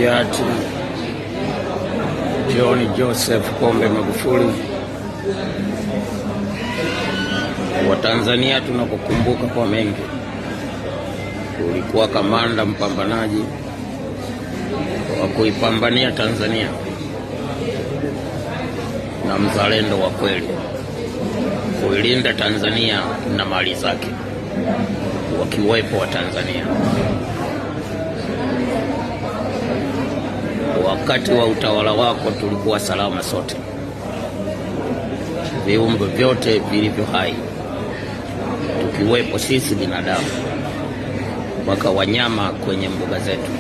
hayati John Joseph Pombe Magufuli. Watanzania tunakukumbuka kwa mengi. Ulikuwa kamanda mpambanaji wa kuipambania Tanzania na mzalendo wa kweli, kuilinda Tanzania na mali zake, wakiwepo wa Tanzania. Wakati wa utawala wako tulikuwa salama sote, viumbe vyote vilivyo hai, tukiwepo sisi binadamu mpaka wanyama kwenye mbuga zetu.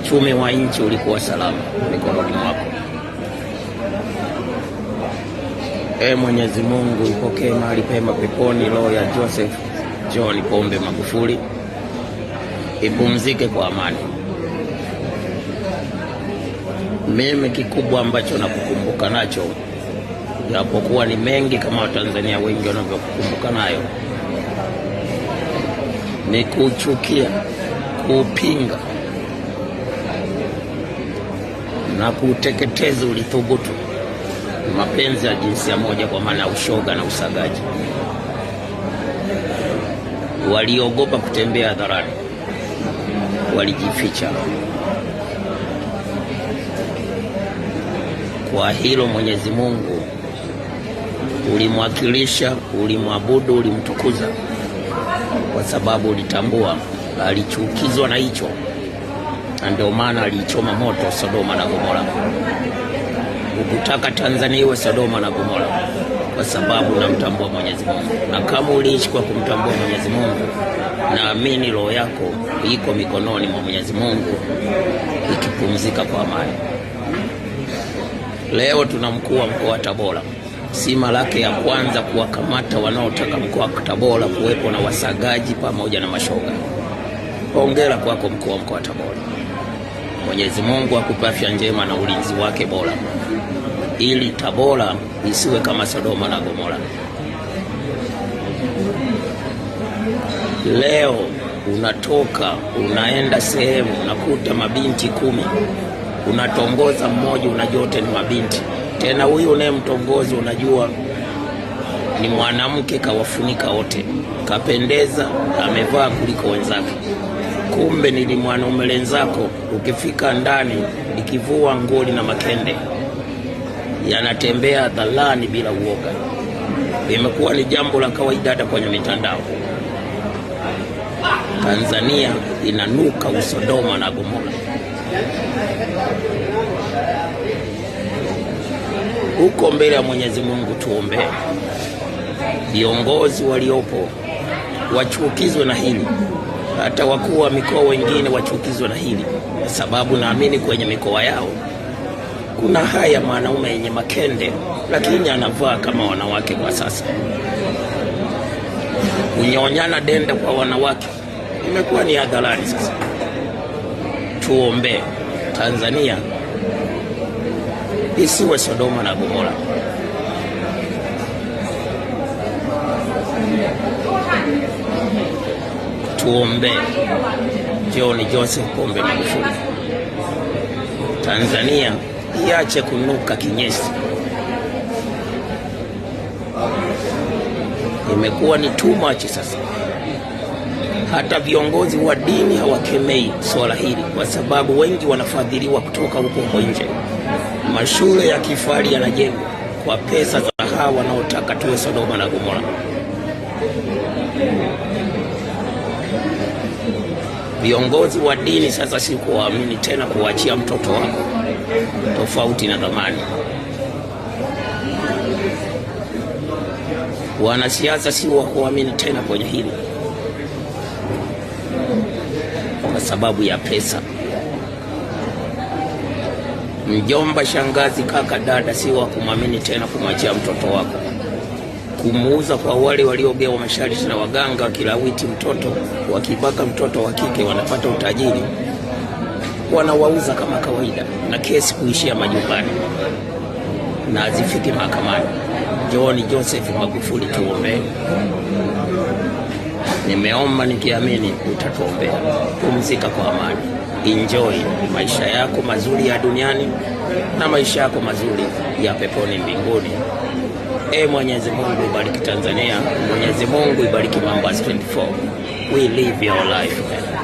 Uchumi wa nchi ulikuwa salama mikononi mwako. Mwenyezi Mungu ipokee mahali pema peponi roho ya Joseph John Pombe Magufuli, ipumzike kwa amani. Mimi kikubwa ambacho nakukumbuka nacho, japokuwa ni mengi kama Watanzania wengi wanavyokukumbuka nayo, ni kuchukia, kupinga na kuteketeza ulithubutu mapenzi ya jinsia moja, kwa maana ushoga na usagaji. Waliogopa kutembea hadharani, walijificha. Kwa hilo Mwenyezi Mungu ulimwakilisha, ulimwabudu, ulimtukuza, kwa sababu ulitambua alichukizwa na hicho, na ndio maana alichoma moto Sodoma na Gomora. Ukutaka Tanzania iwe Sodoma na Gomora, kwa sababu namtambua Mwenyezi Mungu. Na kama uliishi kwa kumtambua Mwenyezi Mungu, naamini roho yako iko mikononi mwa Mwenyezi Mungu, ikipumzika kwa amani. Leo tuna mkuu wa mkoa wa Tabora, si mara yake ya kwanza kuwakamata wanaotaka mkoa wa Tabora kuwepo na wasagaji pamoja na mashoga. Hongera kwako mkuu wa mkoa wa Tabora. Mwenyezi Mungu akupe afya njema na ulinzi wake bora, ili Tabora isiwe kama Sodoma na Gomora. Leo unatoka unaenda sehemu unakuta mabinti 10, unatongoza mmoja, unajua wote ni mabinti. Tena huyu unayemtongoza unajua ni mwanamke, kawafunika wote, kapendeza, amevaa kuliko wenzake. Kumbe ni mwanaume lenzako, ukifika ndani ikivua ngoli na makende, yanatembea dhalani bila uoga. Imekuwa ni jambo la kawaida hata kwenye mitandao. Tanzania inanuka usodoma na Gomora. Huko mbele ya Mwenyezi Mungu tuombee viongozi waliopo wachukizwe na hili, hata wakuu wa mikoa wengine wachukizwe na hili, sababu naamini kwenye mikoa yao kuna haya mwanaume yenye makende, lakini anavaa kama wanawake kwa sasa. Kunyonyana denda kwa wanawake imekuwa ni hadharani sasa. Tuombe Tanzania isiwe Sodoma na Gomora. Tuombe John Joseph Pombe Magufuli. Tanzania iache kunuka kinyesi. Imekuwa ni too much sasa. Hata viongozi wa dini hawakemei swala hili, kwa sababu wengi wanafadhiliwa kutoka huko nje. Mashule ya kifahari yanajengwa kwa pesa za hawa wanaotaka tuwe Sodoma na Gomora. Viongozi wa dini sasa si kuamini tena kuachia mtoto wako, tofauti na zamani. Wanasiasa si wa kuamini tena kwenye hili, kwa sababu ya pesa. Mjomba, shangazi, kaka, dada si wa kumwamini tena kumwachia mtoto wako, kumuuza kwa wale waliogewa masharti na waganga, wakilawiti mtoto, wakibaka mtoto wa kike wanapata utajiri, wanawauza kama kawaida, na kesi kuishia majumbani na azifiki mahakamani. John Joseph Magufuli tuombe. Nimeomba nikiamini utatuombea. Pumzika kwa amani, enjoy maisha yako mazuri ya duniani na maisha yako mazuri ya peponi mbinguni. Mwenyezi Mungu ibariki Tanzania, Mwenyezi Mungu ibariki Mambas 24. We live your life, man.